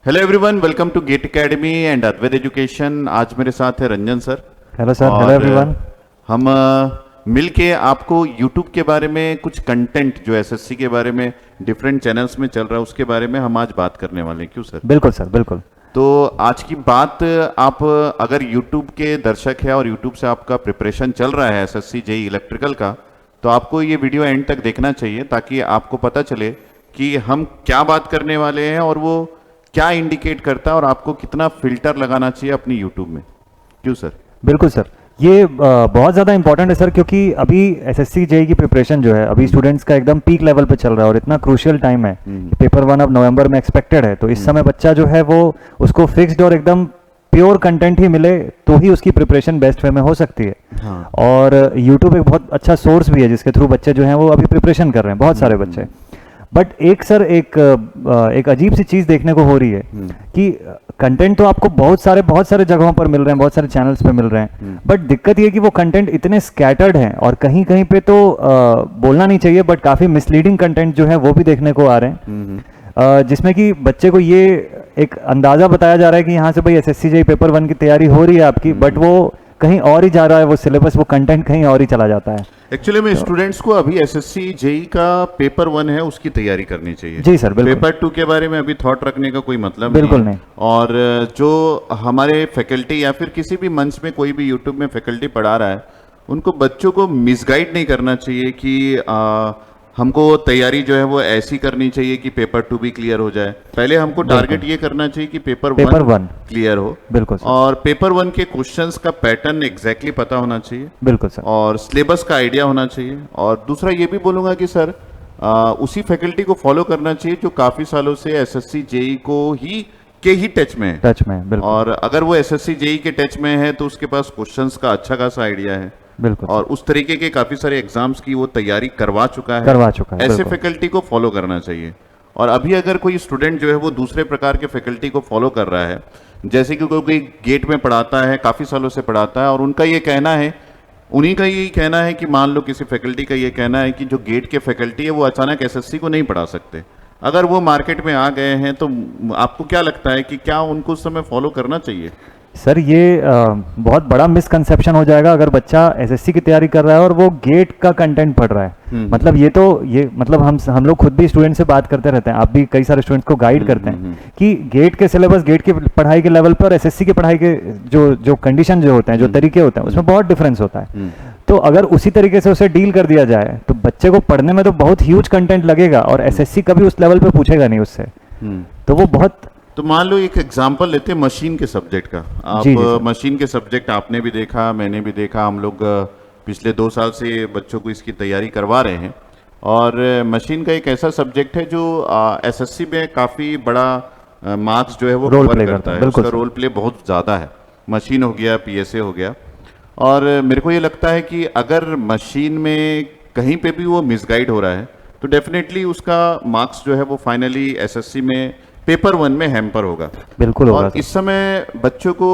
Hello everyone, welcome to GATE academy and Advait education. आज मेरे साथ है Ranjan sir. Hello sir. Hello everyone. हम मिलके आपको यूट्यूब के बारे में कुछ कंटेंट जो एसएससी के बारे में डिफरेंट चैनल्स में चल रहा है उसके बारे में हम आज बात करने वाले हैं। क्यों सर? बिल्कुल सर, बिल्कुल। तो आज की बात, आप अगर यूट्यूब के दर्शक है और यूट्यूब से आपका प्रिपरेशन चल रहा है एसएससी जेईई इलेक्ट्रिकल का, तो आपको ये वीडियो एंड तक देखना चाहिए ताकि आपको पता चले कि हम क्या बात करने वाले हैं और वो क्या इंडिकेट करता है और आपको कितना फिल्टर लगाना चाहिए अपनी यूट्यूब में। क्यों सर? बिल्कुल सर, ये बहुत ज़्यादा इंपॉर्टेंट है सर, क्योंकि अभी एसएससी जेईई की प्रिपरेशन जो है अभी स्टूडेंट्स का एकदम पीक लेवल पे चल रहा है और इतना क्रूशियल टाइम है। पेपर 1 अब नवंबर में एक्सपेक्टेड है, तो इस समय बच्चा जो है वो उसको फिक्स्ड और एकदम प्योर कंटेंट ही मिले तो ही उसकी प्रिपरेशन बेस्ट वे में हो सकती है। हाँ। और यूट्यूब एक बहुत अच्छा सोर्स भी है जिसके थ्रू बच्चे जो हैं वो अभी प्रिपरेशन कर रहे हैं, बहुत सारे बच्चे। बट एक सर एक अजीब सी चीज़ देखने को हो रही है कि कंटेंट तो आपको बहुत सारे जगहों पर मिल रहे हैं, बहुत सारे चैनल्स पे मिल रहे हैं, बट दिक्कत ये है कि वो कंटेंट इतने स्कैटर्ड हैं और कहीं कहीं पे तो बोलना नहीं चाहिए बट काफ़ी मिसलीडिंग कंटेंट जो है वो भी देखने को आ रहे हैं, जिसमें कि बच्चे को ये एक अंदाज़ा बताया जा रहा है कि यहाँ से भाई एसएससी जेईई पेपर 1 की तैयारी हो रही है आपकी, बट वो कहीं और ही जा रहा है, वो सिलेबस, वो कंटेंट कहीं और ही चला जाता है। एक्चुअली में स्टूडेंट्स को अभी एसएससी जेईई का पेपर 1 है उसकी तैयारी करनी चाहिए। जी सर, बिल्कुल। पेपर 2 के बारे में अभी थॉट रखने का कोई मतलब बिल्कुल नहीं। और जो हमारे फैकल्टी या फिर किसी भी मंच में कोई भी यूट्यूब में फैकल्टी पढ़ा रहा है, उनको बच्चों को मिसगाइड नहीं करना चाहिए कि हमको तैयारी जो है वो ऐसी करनी चाहिए कि पेपर 2 भी क्लियर हो जाए। पहले हमको टारगेट ये करना चाहिए कि पेपर 1 क्लियर हो। बिल्कुल सर। और पेपर 1 के क्वेश्चंस का पैटर्न एग्जैक्टली पता होना चाहिए। बिल्कुल सर। और सिलेबस का आइडिया होना चाहिए। और दूसरा ये भी बोलूंगा कि सर उसी फैकल्टी को फॉलो करना चाहिए जो काफी सालों से एसएससी जेईई को ही टच में है। बिल्कुल। और अगर वो एसएससी जेईई के टच में है तो उसके पास क्वेश्चंस का अच्छा खासा आइडिया है। बिल्कुल। और उस तरीके के काफी सारे एग्जाम्स की वो तैयारी करवा चुका है। ऐसे फैकल्टी को फॉलो करना चाहिए। और अभी अगर कोई स्टूडेंट जो है वो दूसरे प्रकार के फैकल्टी को फॉलो कर रहा है, जैसे कि कोई गेट में पढ़ाता है, काफी सालों से पढ़ाता है, और उनका ये कहना है, उन्हीं का यही कहना है कि मान लो किसी फैकल्टी का ये कहना है कि जो गेट के फैकल्टी है वो अचानक एसएससी को नहीं पढ़ा सकते। अगर वो मार्केट में आ गए हैं तो आपको क्या लगता है कि क्या उनको उस समय फॉलो करना चाहिए? सर ये बहुत बड़ा मिसकंसेप्शन हो जाएगा अगर बच्चा एसएससी की तैयारी कर रहा है और वो गेट का कंटेंट पढ़ रहा है। मतलब ये मतलब हम लोग खुद भी स्टूडेंट से बात करते रहते हैं, आप भी कई सारे स्टूडेंट्स को गाइड करते हैं कि गेट के सिलेबस, गेट की पढ़ाई के लेवल पर और एसएससी की पढ़ाई के जो कंडीशन जो होते हैं, जो तरीके होते हैं, उसमें बहुत डिफरेंस होता है। तो अगर उसी तरीके से उसे डील कर दिया जाए तो बच्चे को पढ़ने में तो बहुत ह्यूज कंटेंट लगेगा और एसएससी कभी उस लेवल पे पूछेगा नहीं उससे। तो वो बहुत, तो मान लो एक एग्जांपल लेते हैं मशीन के सब्जेक्ट का। आप मशीन के सब्जेक्ट आपने भी देखा, मैंने भी देखा, हम लोग पिछले 2 साल से बच्चों को इसकी तैयारी करवा रहे हैं। और मशीन का एक ऐसा सब्जेक्ट है जो एसएससी में काफ़ी बड़ा मार्क्स जो है वो कवर करता है। उसका रोल प्ले बहुत ज़्यादा है। मशीन हो गया, पीएसए हो गया। और मेरे को ये लगता है कि अगर मशीन में कहीं पे भी वो मिसगाइड हो रहा है तो डेफिनेटली उसका मार्क्स जो है वो फाइनली एसएससी में पेपर 1 में हैम्पर होगा। बिल्कुल होगा। और इस समय बच्चों को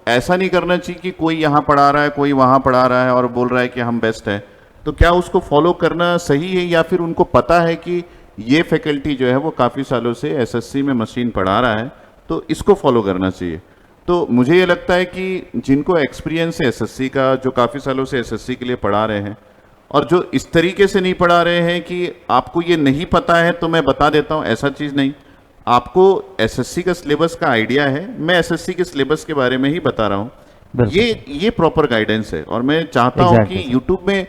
ऐसा नहीं करना चाहिए कि कोई यहाँ पढ़ा रहा है, कोई वहाँ पढ़ा रहा है और बोल रहा है कि हम बेस्ट है, तो क्या उसको फॉलो करना सही है? या फिर उनको पता है कि ये फैकल्टी जो है वो काफ़ी सालों से एसएससी में मशीन पढ़ा रहा है तो इसको फॉलो करना चाहिए? तो मुझे ये लगता है कि जिनको एक्सपीरियंस है एसएससी का, जो काफ़ी सालों से एसएससी के लिए पढ़ा रहे हैं और जो इस तरीके से नहीं पढ़ा रहे हैं कि आपको ये नहीं पता है तो मैं बता देता हूँ, ऐसा चीज़ नहीं। आपको एसएससी का सिलेबस का आइडिया है, मैं एसएससी के सिलेबस के बारे में ही बता रहा हूँ। ये प्रॉपर गाइडेंस है। और मैं चाहता हूँ कि यूट्यूब में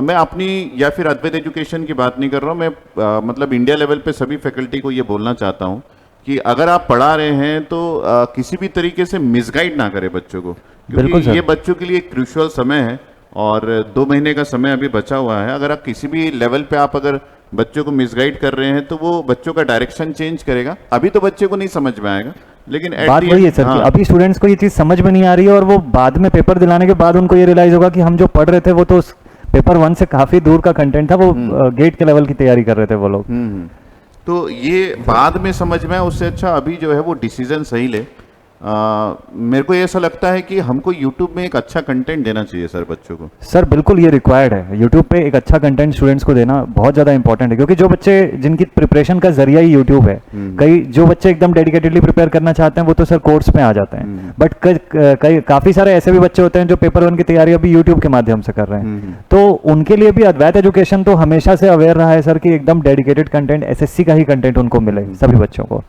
मैं अपनी या फिर अद्वैत एजुकेशन की बात नहीं कर रहा हूँ, मैं मतलब इंडिया लेवल पे सभी फैकल्टी को ये बोलना चाहता हूँ कि अगर आप पढ़ा रहे हैं तो किसी भी तरीके से मिसगाइड ना करें बच्चों को, क्योंकि ये बच्चों के लिए क्रूशियल समय है और 2 महीने का समय अभी बचा हुआ है। अगर आप किसी भी लेवल पे आप अगर बच्चों को मिसगाइड कर रहे हैं तो वो बच्चों का डायरेक्शन चेंज करेगा। अभी तो बच्चे को नहीं समझ में आएगा, लेकिन बात वही है सर कि अभी स्टूडेंट्स को ये चीज़ समझ में नहीं आ रही है और वो बाद में पेपर दिलाने के बाद उनको ये रियलाइज होगा कि हम जो पढ़ रहे थे वो तो पेपर 1 से काफ़ी दूर का कंटेंट था, वो गेट के लेवल की तैयारी कर रहे थे वो लोग। तो ये बाद में समझ में आए, उससे अच्छा अभी जो है वो डिसीजन सही ले। मेरे को ऐसा लगता है कि हमको YouTube में एक अच्छा कंटेंट देना चाहिए सर बच्चों को। सर बिल्कुल ये रिक्वायर्ड है, यूट्यूब पे एक अच्छा कंटेंट स्टूडेंट्स को देना बहुत ज़्यादा इंपॉर्टेंट है, क्योंकि जो बच्चे जिनकी प्रिपरेशन का जरिया ही यूट्यूब है, कई जो बच्चे एकदम डेडिकेटेडली प्रिपेयर करना चाहते हैं वो तो सर कोर्स में आ जाते हैं, बट कई काफ़ी सारे ऐसे भी बच्चे होते हैं जो पेपर 1 की तैयारी अभी यूट्यूब के माध्यम से कर रहे हैं, तो उनके लिए भी अद्वैत एजुकेशन तो हमेशा से अवेयर रहा है सर कि एकदम डेडिकेटेड कंटेंट, एसएससी का ही कंटेंट उनको मिले सभी बच्चों को,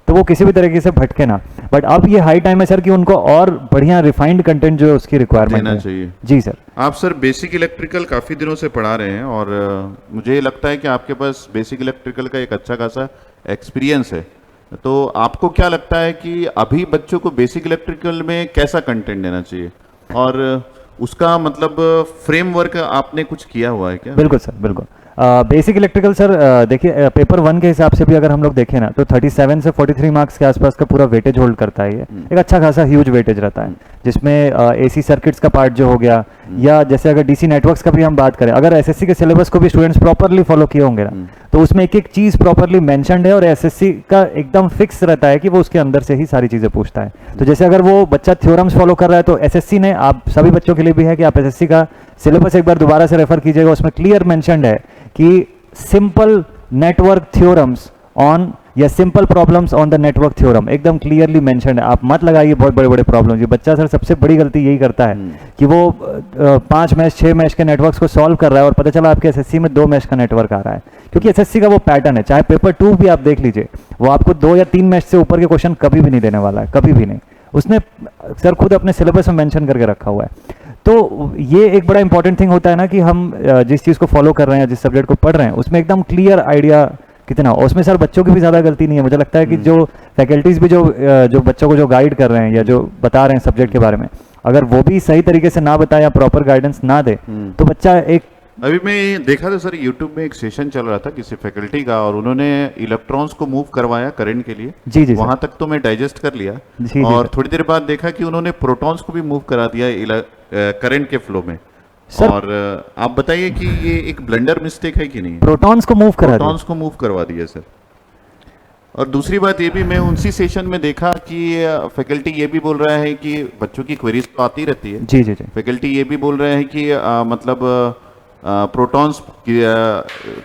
तो वो किसी भी तरीके से भटके ना। बट अब ये हाई टाइम है सर कि उनको और बढ़िया रिफाइंड कंटेंट जो है उसकी रिक्वायरमेंट देना है। चाहिए। जी सर। आप सर बेसिक इलेक्ट्रिकल काफ़ी दिनों से पढ़ा रहे हैं और मुझे लगता है कि आपके पास बेसिक इलेक्ट्रिकल का एक अच्छा खासा एक्सपीरियंस है, तो आपको क्या लगता है कि अभी बच्चों को बेसिक इलेक्ट्रिकल में कैसा कंटेंट देना चाहिए और उसका मतलब फ्रेमवर्क आपने कुछ किया हुआ है क्या? बिल्कुल सर, बिल्कुल। बेसिक इलेक्ट्रिकल सर देखिए पेपर 1 के हिसाब से भी अगर हम लोग देखें ना तो 37 से 43 मार्क्स के आसपास का पूरा वेटेज होल्ड करता है, ये एक अच्छा खासा ह्यूज वेटेज रहता है, जिसमें एसी सर्किट्स का पार्ट जो हो गया, या जैसे अगर डीसी नेटवर्क्स का भी हम बात करें, अगर एसएससी के सिलेबस को भी स्टूडेंट्स प्रॉपरली फॉलो किए होंगे ना तो उसमें एक एक चीज़ प्रॉपरली मेंशन्ड है, और एसएससी का एकदम फिक्स रहता है कि वो उसके अंदर से ही सारी चीज़ें पूछता है। तो जैसे अगर वो बच्चा थ्योरम्स फॉलो कर रहा है तो एसएससी ने, आप सभी बच्चों के लिए भी है कि आप एसएससी का सिलेबस एक बार दोबारा से रेफर कीजिएगा, उसमें क्लियर मेंशन्ड है कि सिंपल नेटवर्क थ्योरम्स ऑन या simple problems on the network theorem, एकदम क्लियरली मेंशन्ड है। आप मत लगाइए बहुत बड़े बड़े प्रॉब्लम्स, ये बच्चा सर सबसे बड़ी गलती यही करता है कि वो 5 मैश 6 मैश के नेटवर्क्स को सॉल्व कर रहा है और पता चला आपके एसएससी में 2 मैश का नेटवर्क आ रहा है, क्योंकि एसएससी का वो पैटर्न है, चाहे पेपर 2 भी आप देख लीजिए, वो आपको 2 या 3 मैश से ऊपर के क्वेश्चन कभी भी नहीं देने वाला है, कभी भी नहीं। उसने सर खुद अपने सिलेबस में मेंशन करके रखा हुआ है। तो ये एक बड़ा इंपॉर्टेंट थिंग होता है ना कि हम जिस चीज़ को फॉलो कर रहे हैं, जिस सब्जेक्ट को पढ़ रहे हैं, उसमें एकदम क्लियर आइडिया कितना, और उसमें सर बच्चों की भी ज़्यादा गलती नहीं है। मुझे लगता है कि जो फैकल्टीज़ भी जो बच्चों को जो गाइड कर रहे हैं या जो बता रहे हैं सब्जेक्ट के बारे में, अगर वो भी सही तरीके से ना बताए या प्रॉपर गाइडेंस ना दे तो बच्चा एक, अभी मैं देखा था सर यूट्यूब में एक सेशन चल रहा था किसी फैकल्टी का, और उन्होंने इलेक्ट्रॉन्स को मूव करवाया करंट के लिए। जी जी वहां तक तो मैं डाइजेस्ट कर लिया, जी और थोड़ी देर बाद देखा कि उन्होंने प्रोटॉन्स को भी मूव करा दिया करंट के फ्लो में। सर, और आप बताइए कि ये एक ब्लंडर मिस्टेक है कि नहीं? प्रोटॉन्स को मूव करा दिया, प्रोटॉन्स को मूव करवा दिया सर। और दूसरी बात ये भी मैं उसी सेशन में देखा कि फैकल्टी ये भी बोल रहा है कि बच्चों की क्वेरीज तो आती रहती है। जी जी जी, फैकल्टी ये भी बोल रहे हैं कि मतलब प्रोटॉन्स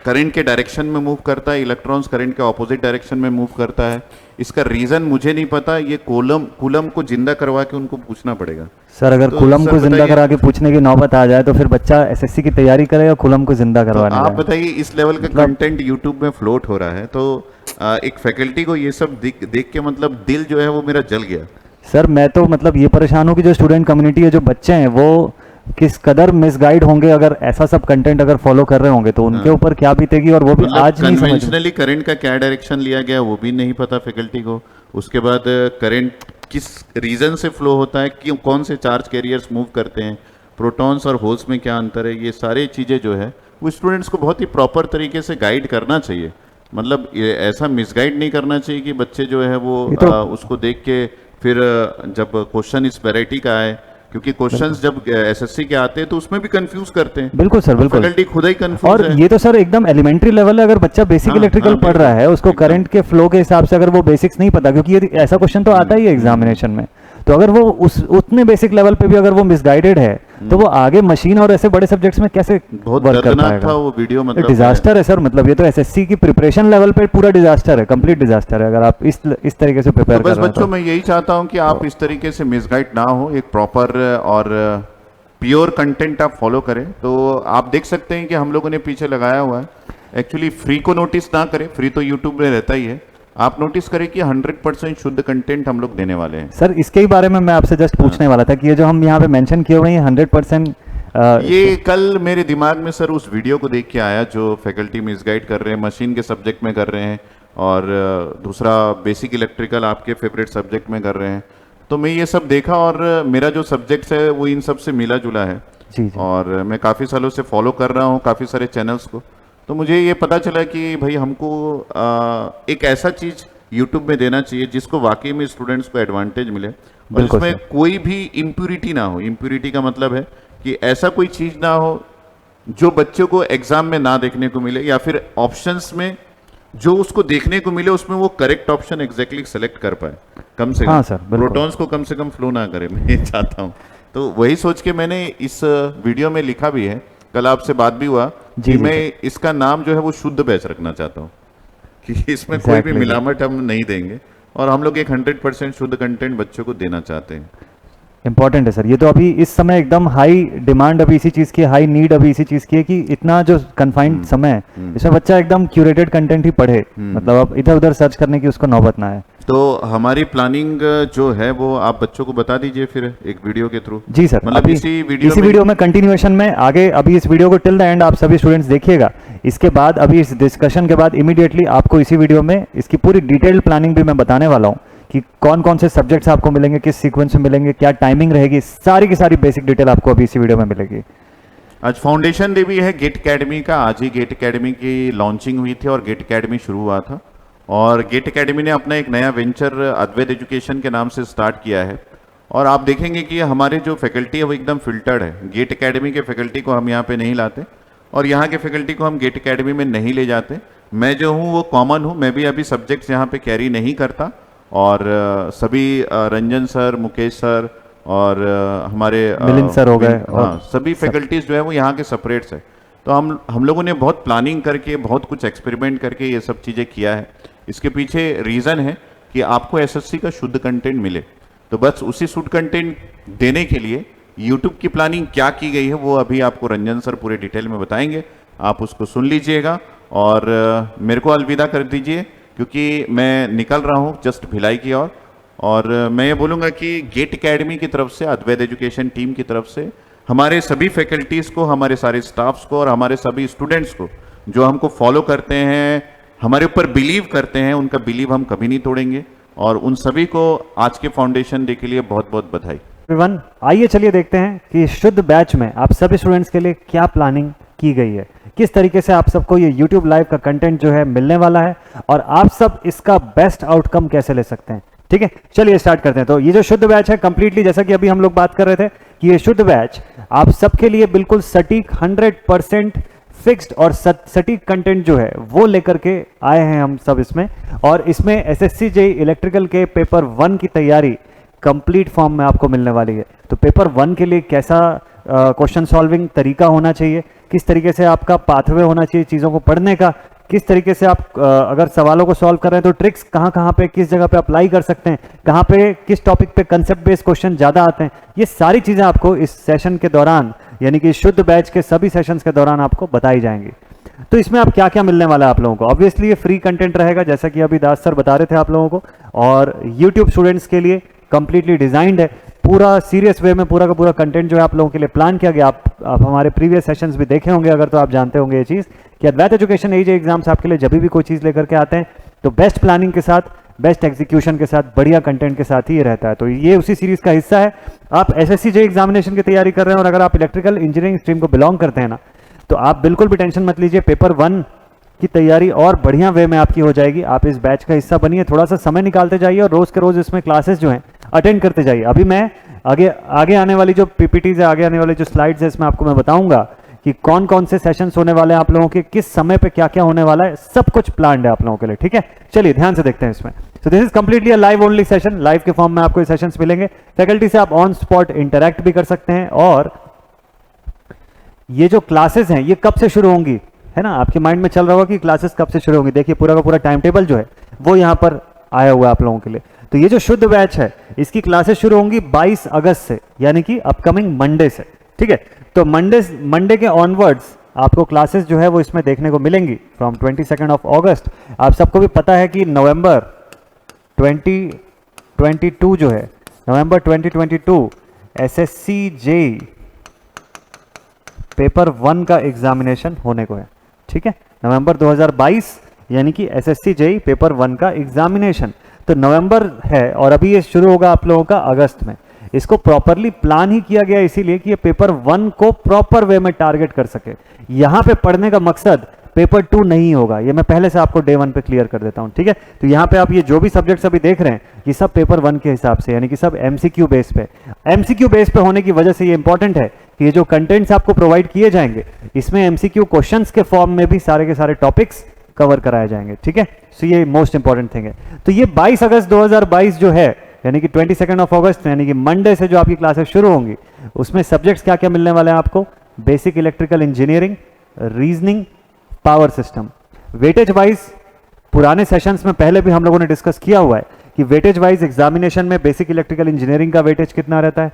करंट के डायरेक्शन में मूव करता है, इलेक्ट्रॉन्स करंट के ऑपोजिट डायरेक्शन में मूव करता है। इसका रीजन मुझे नहीं पता, ये कूलम को जिंदा करवा के उनको पूछना पड़ेगा। सर अगर तो कूलम सर को जिंदा बताइए, करा के पूछने की नौबत आ जाए तो फिर बच्चा एसएससी की तैयारी करेगा कूलम को जिंदा तो करवाने आप जाएगा। बताइए इस लेवल का कंटेंट यूट्यूब में फ्लोट हो रहा है, तो एक फैकल्टी को ये सब देख के मतलब दिल जो है वो मेरा जल गया। सर मैं तो मतलब ये परेशान हूँ कि जो स्टूडेंट कम्युनिटी है, जो बच्चे हैं, वो किस कदर मिसगाइड होंगे अगर ऐसा सब कंटेंट अगर फॉलो कर रहे होंगे तो उनके ऊपर क्या बीतेगी, और वो भी आज नहीं समझ। कन्वेंशनली करंट का क्या डायरेक्शन लिया गया वो भी नहीं पता फैकल्टी को। उसके बाद करंट किस रीजन से फ्लो होता है, क्यों, कौन से चार्ज कैरियर्स मूव करते हैं, प्रोटॉन्स और होल्स में क्या अंतर है, ये सारी चीज़ें जो है वो स्टूडेंट्स को बहुत ही प्रॉपर तरीके से गाइड करना चाहिए। मतलब ये ऐसा मिसगाइड नहीं करना चाहिए कि बच्चे जो है वो उसको देख के फिर जब क्वेश्चन इस वैरायटी का आए, क्योंकि क्वेश्चंस जब एसएससी के आते हैं तो उसमें भी कंफ्यूज करते हैं। बिल्कुल सर, बिल्कुल। फैकल्टी खुद ही कंफ्यूज और है। ये तो सर एकदम एलिमेंट्री लेवल है, अगर बच्चा बेसिक इलेक्ट्रिकल पढ़ रहा है, उसको करंट के फ्लो के हिसाब से अगर वो बेसिक्स नहीं पता, क्योंकि ये ऐसा क्वेश्चन तो आता ही है एग्जामिनेशन में, तो अगर वो उतने बेसिक लेवल पे भी अगर वो मिसगाइडेड है तो वो आगे मशीन और ऐसे बड़े सब्जेक्ट्स में कैसे बहुत वर्क कर दर्दनाक पाएगा। था वो वीडियो, मतलब डिजास्टर है सर, मतलब ये तो एसएससी की प्रिपरेशन लेवल पे पूरा डिजास्टर है, कंप्लीट डिजास्टर है अगर आप इस तरीके से प्रिपेयर तो कर बस रहे हैं बच्चों मैं यही चाहता हूं कि आप इस तरीके से मिसगाइड ना हो, एक प्रॉपर और प्योर कंटेंट आप फॉलो करें। तो आप देख सकते हैं कि हम लोगों ने पीछे लगाया हुआ है, एक्चुअली फ्री को नोटिस ना करें, फ्री तो यूट्यूब में रहता ही है, आप नोटिस करें कि 100% शुद्ध कंटेंट हम लोग देने वाले हैं। सर इसके ही बारे में मैं आपसे जस्ट पूछने वाला था कि ये जो हम यहाँ पे मेंशन किए हुए हैं 100%, ये कल मेरे दिमाग में सर उस वीडियो को देख के आया जो फैकल्टी मिसगाइड कर रहे हैं, मशीन के सब्जेक्ट में कर रहे हैं, और दूसरा बेसिक इलेक्ट्रिकल आपके फेवरेट सब्जेक्ट में कर रहे हैं। तो मैं ये सब देखा और मेरा जो सब्जेक्ट है वो इन सब से मिला जुला है। जी जी। और मैं काफ़ी सालों से फॉलो कर रहा हूँ काफ़ी सारे चैनल्स को, तो मुझे ये पता चला कि भाई हमको एक ऐसा चीज़ यूट्यूब में देना चाहिए जिसको वाकई में स्टूडेंट्स को एडवांटेज मिले, और इसमें कोई भी इम्प्यूरिटी ना हो। इम्प्यूरिटी का मतलब है कि ऐसा कोई चीज़ ना हो जो बच्चों को एग्जाम में ना देखने को मिले, या फिर ऑप्शंस में जो उसको देखने को मिले उसमें वो करेक्ट ऑप्शन एग्जैक्टली सेलेक्ट कर पाए, कम से कम हाँ सर, बिल्कुल। प्रोटॉन्स को कम से कम फ्लो ना करे, मैं ये चाहता हूँ। तो वही सोच के मैंने इस वीडियो में लिखा भी है, कल आपसे बात भी हुआ जी, कि जी, मैं इसका नाम जो है वो शुद्ध बैच रखना चाहता हूँ, कि इसमें कोई भी Exactly. मिलावट हम नहीं देंगे और हम लोग एक 100% शुद्ध कंटेंट बच्चों को देना चाहते हैं। इम्पॉर्टेंट है सर, ये तो अभी इस समय एकदम हाई डिमांड अभी इसी चीज़ की, हाई नीड अभी इसी चीज़ की है कि इतना जो कन्फाइंड समय है इसमें बच्चा एकदम क्यूरेटेड कंटेंट ही पढ़े, मतलब अब इधर उधर सर्च करने की उसको नौबत ना है। तो हमारी प्लानिंग जो है वो आप बच्चों को बता दीजिए फिर एक वीडियो के थ्रू। जी सर, मतलब अभी इसी वीडियो वीडियो में कंटिन्यूएशन में आगे, अभी इस वीडियो को टिल द एंड आप सभी स्टूडेंट्स देखिएगा। इसके बाद अभी इस डिस्कशन के बाद इमीडिएटली आपको इसी वीडियो में इसकी पूरी डिटेल्ड प्लानिंग भी मैं बताने वाला हूँ कि कौन कौन से सब्जेक्ट्स आपको मिलेंगे, किस सीक्वेंस में मिलेंगे, क्या टाइमिंग रहेगी, सारी की सारी बेसिक डिटेल आपको अभी इसी वीडियो में मिलेगी। आज फाउंडेशन डे भी है गेट एकेडमी का, आज ही गेट एकेडमी की लॉन्चिंग हुई थी और गेट एकेडमी शुरू हुआ था। और गेट एकेडमी ने अपना एक नया वेंचर अद्वैत एजुकेशन के नाम से स्टार्ट किया है और आप देखेंगे कि हमारे जो फैकल्टी है वो एकदम फिल्टर्ड है। गेट एकेडमी के फैकल्टी को हम यहाँ पे नहीं लाते और यहाँ के फैकल्टी को हम गेट एकेडमी में नहीं ले जाते। मैं जो हूँ वो कॉमन हूँ, मैं भी अभी सब्जेक्ट्स यहाँ पे कैरी नहीं करता और सभी रंजन सर, मुकेश सर और हमारे मिलिंद सर हो गए, हाँ, सभी फैकल्टीज जो है वो यहाँ के सेपरेट्स है। तो हम लोगों ने बहुत प्लानिंग करके, बहुत कुछ एक्सपेरिमेंट करके ये सब चीज़ें किया है। इसके पीछे रीज़न है कि आपको एसएससी का शुद्ध कंटेंट मिले, तो बस उसी शुद्ध कंटेंट देने के लिए यूट्यूब की प्लानिंग क्या की गई है वो अभी आपको रंजन सर पूरे डिटेल में बताएंगे। आप उसको सुन लीजिएगा और मेरे को अलविदा कर दीजिए क्योंकि मैं निकल रहा हूँ जस्ट भिलाई की ओर। और मैं ये बोलूँगा कि गेट एकेडमी की तरफ से, अद्वैत एजुकेशन टीम की तरफ से हमारे सभी फैकल्टीज़ को, हमारे सारे स्टाफ्स को और हमारे सभी स्टूडेंट्स को जो हमको फॉलो करते हैं, हमारे ऊपर बिलीव करते हैं, उनका बिलीव हम कभी नहीं तोड़ेंगे और उन सभी को आज के फाउंडेशन डे के लिए बहुत बहुत बधाई। एवरीवन, आइए चलिए देखते हैं कि शुद्ध बैच में आप सभी स्टूडेंट्स के लिए क्या प्लानिंग की गई है, किस तरीके से आप सबको ये YouTube लाइव का कंटेंट जो है मिलने वाला है और आप सब इसका बेस्ट आउटकम कैसे ले सकते हैं। ठीक है, चलिए स्टार्ट करते हैं। तो ये जो शुद्ध बैच है कंप्लीटली, जैसा कि अभी हम लोग बात कर रहे थे कि ये शुद्ध बैच आप सबके लिए बिल्कुल सटीक 100% फिक्स्ड और सटीक कंटेंट जो है वो लेकर के आए हैं हम सब इसमें। और इसमें एसएससी जेईई इलेक्ट्रिकल के पेपर 1 की तैयारी कंप्लीट फॉर्म में आपको मिलने वाली है। तो पेपर 1 के लिए कैसा क्वेश्चन सॉल्विंग तरीका होना चाहिए, किस तरीके से आपका पाथवे होना चाहिए चीज़ों को पढ़ने का, किस तरीके से आप अगर सवालों को सॉल्व कर रहे हैं तो ट्रिक्स कहाँ कहाँ पे, किस जगह पे अप्लाई कर सकते हैं, कहाँ पे किस टॉपिक पे कंसेप्ट बेस्ड क्वेश्चन ज़्यादा आते हैं, ये सारी चीज़ें आपको इस सेशन के दौरान, यानी कि शुद्ध बैच के सभी सेशंस के दौरान आपको बताई जाएंगी। तो इसमें आप क्या क्या मिलने वाला है आप लोगों को। ऑब्वियसली ये फ्री कंटेंट रहेगा जैसा कि अभी दास सर बता रहे थे आप लोगों को, और यूट्यूब स्टूडेंट्स के लिए कंप्लीटली डिजाइंड है, पूरा सीरियस वे में पूरा का पूरा कंटेंट जो है आप लोगों के लिए प्लान किया गया। आप हमारे प्रीवियस सेशंस भी देखे होंगे अगर, तो आप जानते होंगे ये चीज़ कि अद्वैत एजुकेशन एज एग्जाम्स आपके लिए जब भी कोई चीज़ लेकर के आते हैं तो बेस्ट प्लानिंग के साथ, बेस्ट एग्जीक्यूशन के साथ, बढ़िया कंटेंट के साथ ही ये रहता है। तो ये उसी सीरीज का हिस्सा है। आप एसएससी जेईई एग्जामिनेशन की तैयारी कर रहे हैं और अगर आप इलेक्ट्रिकल इंजीनियरिंग स्ट्रीम को बिलोंग करते हैं ना, तो आप बिल्कुल भी टेंशन मत लीजिए, पेपर 1 की तैयारी और बढ़िया वे में आपकी हो जाएगी। आप इस बैच का हिस्सा बनिए, थोड़ा सा समय निकालते जाइए और रोज के रोज इसमें क्लासेस जो हैं अटेंड करते जाइए। अभी मैं आगे आने वाली जो पीपीटीज है, आगे आने वाली जो स्लाइड्स है, इसमें आपको मैं बताऊंगा कि कौन कौन से सेशंस होने वाले हैं आप लोगों के, किस समय पे क्या क्या होने वाला है, सब कुछ प्लान्ड है आप लोगों के लिए। ठीक है, चलिए ध्यान से देखते हैं इसमें। So this is completely a live only session, live के फॉर्म में आपको ये सेशंस मिलेंगे। फैकल्टी से आप ऑन स्पॉट इंटरेक्ट भी कर सकते हैं और ये जो क्लासेस हैं ये कब से शुरू होंगी, है ना, आपके माइंड में चल रहा होगा कि क्लासेस कब से शुरू होंगी। देखिए पूरा का पूरा टाइम टेबल जो है वो यहाँ पर आया हुआ है आप लोगों के लिए। तो ये जो शुद्ध बैच है इसकी क्लासेस शुरू होंगी 22 अगस्त से, यानी कि अपकमिंग मंडे से। ठीक है, तो मंडे के ऑनवर्ड्स आपको क्लासेस जो है वो इसमें देखने को मिलेंगी फ्रॉम 22 अगस्त। आप सबको भी पता है कि नवंबर 2022 जो है, नवंबर 2022 एसएससी जेईई पेपर 1 का एग्जामिनेशन होने को है। ठीक है, नवंबर 2022 यानी कि एसएससी जेईई पेपर 1 का एग्जामिनेशन तो नवंबर है और अभी ये शुरू होगा आप लोगों का अगस्त में। इसको प्रॉपरली प्लान ही किया गया इसीलिए कि ये पेपर 1 को प्रॉपर वे में टारगेट कर सके। यहाँ पे पढ़ने का मकसद पेपर 2 नहीं होगा, ये मैं पहले से आपको डे 1 पे क्लियर कर देता हूँ। ठीक है, तो यहाँ पे आप ये जो भी सब्जेक्ट्स अभी देख रहे हैं ये सब पेपर 1 के हिसाब से, यानी कि सब एमसीक्यू बेस पे। एमसीक्यू बेस पे होने की वजह से ये इंपॉर्टेंट है कि ये जो कंटेंट्स आपको प्रोवाइड किए जाएंगे इसमें एमसीक्यू क्वेश्चंस के फॉर्म में भी सारे के सारे टॉपिक्स कवर कराए जाएंगे, ठीक है। सो ये मोस्ट इंपॉर्टेंट थिंग है। तो ये 22 अगस्त 2022 जो है, यानी कि 22 ऑफ अगस्त, यानी कि मंडे से जो आपकी क्लासेस शुरू होंगी, उसमें सब्जेक्ट्स क्या क्या मिलने वाले हैं आपको? Basic electrical engineering, reasoning, power system. Weightage wise पुराने सेशंस में पहले भी हम लोगों ने डिस्कस किया हुआ है कि वेटेज वाइज एग्जामिनेशन में बेसिक इलेक्ट्रिकल इंजीनियरिंग का वेटेज कितना रहता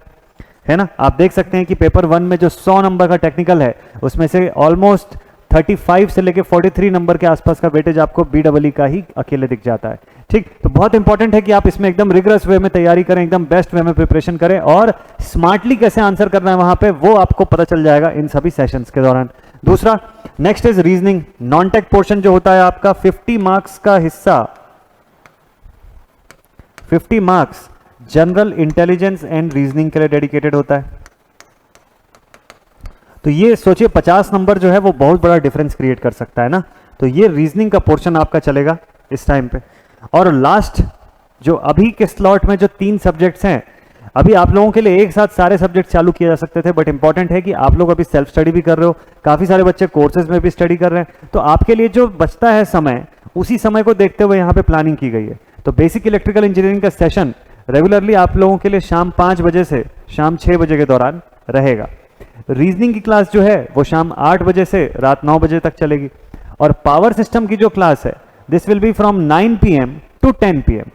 है ना। आप देख सकते हैं कि पेपर 1 में जो 100 नंबर का टेक्निकल है, उसमें से ऑलमोस्ट 35 से लेके 43 नंबर के आसपास का वेटेज आपको BEE का ही अकेले दिख जाता है, ठीक। तो बहुत इंपॉर्टेंट है कि आप इसमें एकदम रिगरस वे में तैयारी करें, एकदम बेस्ट वे में प्रिपरेशन करें, और स्मार्टली कैसे आंसर करना है वहां पे वो आपको पता चल जाएगा इन सभी सेशंस के दौरान। दूसरा, next is reasoning. Non tech portion जो होता है आपका 50 मार्क्स का हिस्सा, 50 marks general intelligence and reasoning के लिए डेडिकेटेड होता है। तो ये सोचिए 50 नंबर जो है वो बहुत बड़ा डिफरेंस क्रिएट कर सकता है ना। तो ये रीजनिंग का पोर्शन आपका चलेगा इस टाइम पे। और लास्ट जो अभी के स्लॉट में जो 3 सब्जेक्ट्स हैं, अभी आप लोगों के लिए एक साथ सारे सब्जेक्ट चालू किए जा सकते थे, बट इंपॉर्टेंट है कि आप लोग अभी सेल्फ स्टडी भी कर रहे हो, काफी सारे बच्चे कोर्सेज में भी स्टडी कर रहे हैं, तो आपके लिए जो बचता है समय, उसी समय को देखते हुए यहाँ पे प्लानिंग की गई है। तो बेसिक इलेक्ट्रिकल इंजीनियरिंग का सेशन रेगुलरली आप लोगों के लिए शाम 5 बजे से शाम 6 बजे के दौरान रहेगा। रीजनिंग की क्लास जो है वो शाम 8 बजे से रात 9 बजे तक चलेगी। और पावर सिस्टम की जो क्लास है, this will be from 9 PM to 10 PM।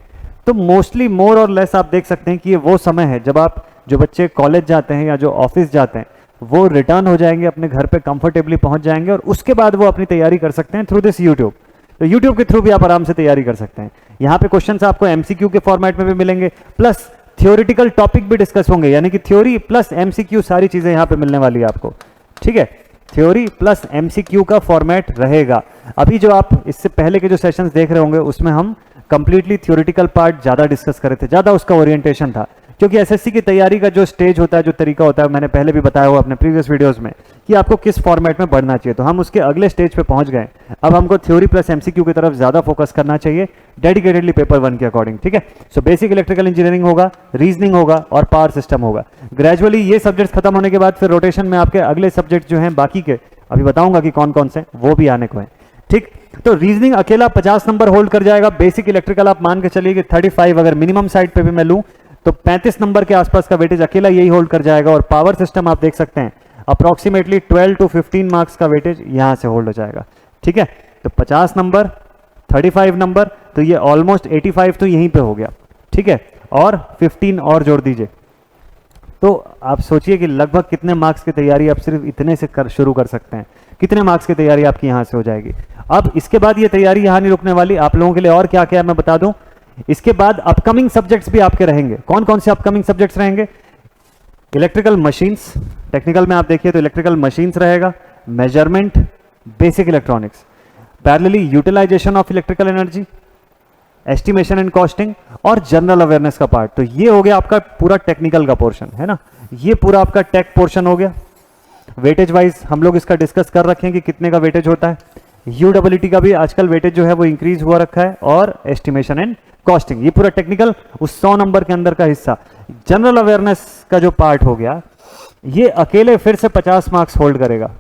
तो मोस्टली मोर और लेस आप देख सकते हैं कि ये वो समय है जब आप, जो बच्चे कॉलेज जाते हैं या जो ऑफिस जाते हैं, वो रिटर्न हो जाएंगे अपने घर पे, कंफर्टेबली पहुंच जाएंगे, और उसके बाद वो अपनी तैयारी कर सकते हैं थ्रू दिस यूट्यूब। तो यूट्यूब के थ्रू भी आप आराम से तैयारी कर सकते हैं। यहाँ पे क्वेश्चंस आपको MCQ के फॉर्मेट में भी मिलेंगे, प्लस थियोरिटिकल टॉपिक भी डिस्कस होंगे, यानी कि थ्योरी प्लस MCQ सारी चीजें यहाँ पे मिलने वाली है आपको, ठीक है। थ्योरी प्लस MCQ का फॉर्मेट रहेगा। अभी जो आप इससे पहले के जो सेशंस देख रहे होंगे उसमें हम कंप्लीटली थ्योरेटिकल पार्ट ज्यादा डिस्कस कर रहे थे, ज्यादा उसका ओरिएंटेशन था, क्योंकि एसएससी की तैयारी का जो स्टेज होता है, जो तरीका होता है, मैंने पहले भी बताया हुआ अपने प्रीवियस वीडियोस में कि आपको किस फॉर्मेट में बढ़ना चाहिए। तो हम उसके अगले स्टेज पे पहुंच गए। अब हमको थ्योरी प्लस MCQ की तरफ ज्यादा फोकस करना चाहिए, डेडिकेटेडली पेपर 1 के अकॉर्डिंग, ठीक है। सो बेसिक इलेक्ट्रिकल इंजीनियरिंग होगा, रीजनिंग होगा और पावर सिस्टम होगा। ग्रेजुअली ये सब्जेक्ट खत्म होने के बाद फिर रोटेशन में आपके अगले सब्जेक्ट जो हैं बाकी के, अभी बताऊंगा कि कौन कौन से, वो भी आने को है, ठीक। तो रीजनिंग अकेला 50 नंबर होल्ड कर जाएगा। बेसिक इलेक्ट्रिकल आप मान के चलिए कि 35, अगर मिनिमम साइड पे भी मैं लूं तो 35 नंबर के आसपास का वेटेज अकेला यही होल्ड कर जाएगा। और पावर सिस्टम आप देख सकते हैं अप्रोक्सीमेटली 12 to 15 मार्क्स का वेटेज यहां से होल्ड हो जाएगा, ठीक है। तो 50 नंबर, 35 नंबर, तो ये ऑलमोस्ट 85 तो यहीं पे हो गया, ठीक है। और 15 और जोड़ दीजिए, तो आप सोचिए कि लगभग कितने मार्क्स की तैयारी आप सिर्फ इतने से शुरू कर सकते हैं, कितने मार्क्स की तैयारी आपकी यहां से हो जाएगी। अब इसके बाद ये तैयारी यहां नहीं रुकने वाली, आप लोगों के लिए और क्या क्या है मैं बता दूं। इसके बाद अपकमिंग सब्जेक्ट्स भी आपके रहेंगे। कौन कौन से अपकमिंग सब्जेक्ट्स रहेंगे? इलेक्ट्रिकल मशीन्स, टेक्निकल में आप देखिए तो इलेक्ट्रिकल मशीन्स रहेगा, measurement, basic electronics, parallelly utilization of electrical energy, estimation and costing और जनरल अवेयरनेस का पार्ट। तो ये हो गया आपका पूरा टेक्निकल का पोर्शन, है ना। ये पूरा आपका टेक पोर्शन हो गया। वेटेज वाइज हम लोग इसका डिस्कस कर रखे हैं कि कितने का वेटेज होता है। यूडब्ल्यूटी का भी आजकल वेटेज जो है वो इंक्रीज हुआ रखा है, और एस्टिमेशन एंड कॉस्टिंग, ये पूरा टेक्निकल उस 100 नंबर के अंदर का हिस्सा। जनरल अवेयरनेस का जो पार्ट हो गया, ये अकेले फिर से 50 मार्क्स होल्ड करेगा,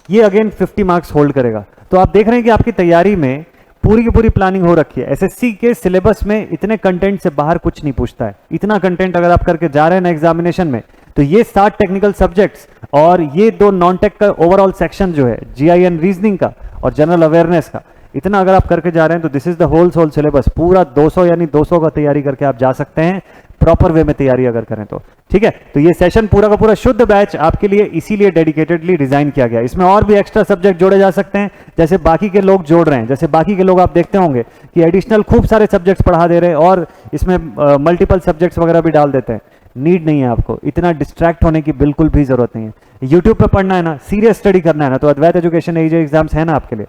ये अगेन 50 मार्क्स होल्ड करेगा। तो आप देख रहे हैं कि आपकी तैयारी में पूरी की पूरी प्लानिंग हो रखी है। एसएससी के सिलेबस में इतने कंटेंट से बाहर कुछ नहीं पूछता है। इतना कंटेंट अगर आप करके जा रहे हैं ना एग्जामिनेशन में, तो ये 7 टेक्निकल सब्जेक्ट्स और ये 2 नॉन टेक का ओवरऑल सेक्शन जो है, जीआईएन रीजनिंग का और जनरल अवेयरनेस का, इतना अगर आप करके जा रहे हैं तो this is the whole sole syllabus. पूरा 200 यानी 200 का तैयारी करके आप जा सकते हैं, प्रॉपर वे में तैयारी अगर करें तो, ठीक है। तो ये सेशन पूरा का पूरा शुद्ध बैच आपके लिए इसीलिए डेडिकेटेडली डिजाइन किया गया। इसमें और भी एक्स्ट्रा सब्जेक्ट जोड़े जा सकते हैं, जैसे बाकी के लोग जोड़ रहे हैं। जैसे बाकी के लोग आप देखते होंगे कि एडिशनल खूब सारे सब्जेक्ट्स पढ़ा दे रहे हैं और इसमें मल्टीपल सब्जेक्ट्स वगैरह भी डाल देते हैं। नीड नहीं है आपको, इतना डिस्ट्रैक्ट होने की बिल्कुल भी जरूरत नहीं है। यूट्यूब पे पढ़ना है ना, सीरियस स्टडी करना है ना, तो अद्वैत एजुकेशन एज एग्जाम्स है ना आपके लिए,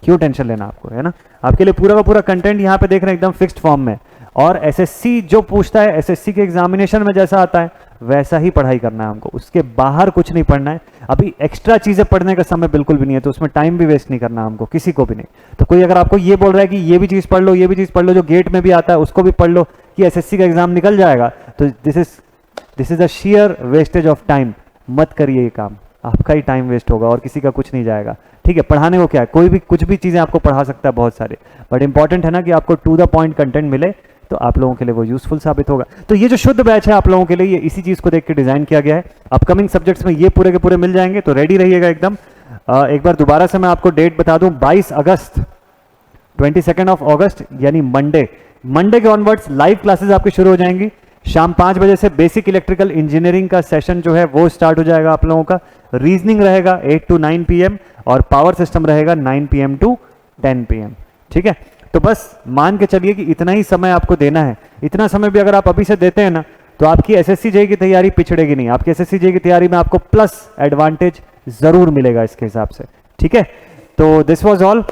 क्यों टेंशन लेना आपको, है ना। आपके लिए पूरा का पूरा कंटेंट यहाँ पे देख रहे हैं एकदम फिक्स्ड फॉर्म में। और एसएससी जो पूछता है, एसएससी के एग्जामिनेशन में जैसा आता है वैसा ही पढ़ाई करना है हमको, उसके बाहर कुछ नहीं पढ़ना है। अभी एक्स्ट्रा चीजें पढ़ने का समय बिल्कुल भी नहीं है, तो उसमें टाइम भी वेस्ट नहीं करना हमको, किसी को भी नहीं। तो कोई अगर आपको ये बोल रहा है कि ये भी चीज पढ़ लो, ये भी चीज पढ़ लो, जो गेट में भी आता है उसको भी पढ़ लो कि एसएससी का एग्जाम निकल जाएगा, तो this is a share wastage of time. मत करिए ये काम, आपका ही टाइम वेस्ट होगा और किसी का कुछ नहीं जाएगा। ठीक है, पढ़ाने को क्या है, कोई भी कुछ भी चीज़ें आपको पढ़ा सकता है बहुत सारे, बट इंपॉर्टेंट है ना कि आपको टू द पॉइंट कंटेंट मिले, तो आप लोगों के लिए वो यूजफुल साबित होगा। तो ये जो शुद्ध बैच है आप लोगों के लिए, ये इसी चीज़ को देख के डिज़ाइन किया गया है। अपकमिंग सब्जेक्ट्स में ये पूरे के पूरे मिल जाएंगे, तो रेडी रहिएगा एकदम। एक बार दोबारा से मैं आपको डेट बता दूं, 22 अगस्त 22 ऑफ अगस्त यानी मंडे के ऑनवर्ड्स लाइव क्लासेस आपकी शुरू हो जाएंगी। शाम 5 बजे से बेसिक इलेक्ट्रिकल इंजीनियरिंग का सेशन जो है वो स्टार्ट हो जाएगा आप लोगों का। रीजनिंग रहेगा 8 to 9 PM और पावर सिस्टम रहेगा 9 PM to 10 PM। ठीक है, तो बस मान के चलिए कि इतना ही समय आपको देना है। इतना समय भी अगर आप अभी से देते हैं ना, तो आपकी SSC JEE की तैयारी पिछड़ेगी नहीं। आपकी SSC JEE की तैयारी में आपको प्लस एडवांटेज जरूर मिलेगा इसके हिसाब से। ठीक है, तो दिस वाज ऑल।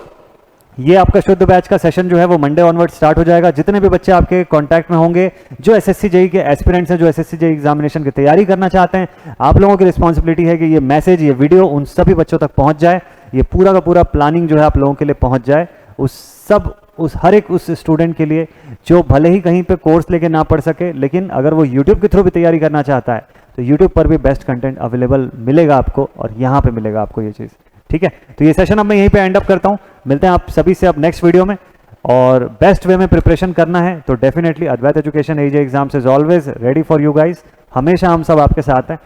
ये आपका शुद्ध बैच का सेशन जो है वो मंडे ऑनवर्ड स्टार्ट हो जाएगा। जितने भी बच्चे आपके कांटेक्ट में होंगे जो SSC JEE के एस्पिरेंट्स हैं, जो SSC JEE एग्जामिनेशन की तैयारी करना चाहते हैं, आप लोगों की रिस्पॉन्सिबिलिटी है कि ये मैसेज, ये वीडियो उन सभी बच्चों तक पहुंच जाए। ये पूरा का पूरा प्लानिंग जो है आप लोगों के लिए पहुंच जाए उस हर एक उस स्टूडेंट के लिए जो भले ही कहीं पे कोर्स लेके ना पढ़ सके, लेकिन अगर वो YouTube के थ्रू भी तैयारी करना चाहता है तो YouTube पर भी बेस्ट कंटेंट अवेलेबल मिलेगा आपको, और यहाँ पे मिलेगा आपको ये चीज़। ठीक है, तो ये सेशन अब मैं यहीं पे एंड अप करता हूँ। मिलते हैं आप सभी से अब नेक्स्ट वीडियो में। और बेस्ट वे में प्रिपरेशन करना है तो definitely Advait education AJ exams is always ready for you guys. हमेशा हम सब आपके साथ हैं।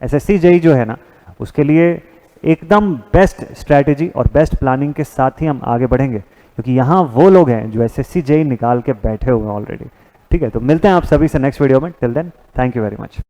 SSC JEE जो है ना, उसके लिए एकदम बेस्ट स्ट्रैटेजी और बेस्ट प्लानिंग के साथ ही हम आगे बढ़ेंगे, क्योंकि यहाँ वो लोग हैं जो SSC JEE निकाल के बैठे हुए हैं ऑलरेडी। ठीक है, तो मिलते हैं आप सभी से नेक्स्ट वीडियो में। Till then, thank you very much.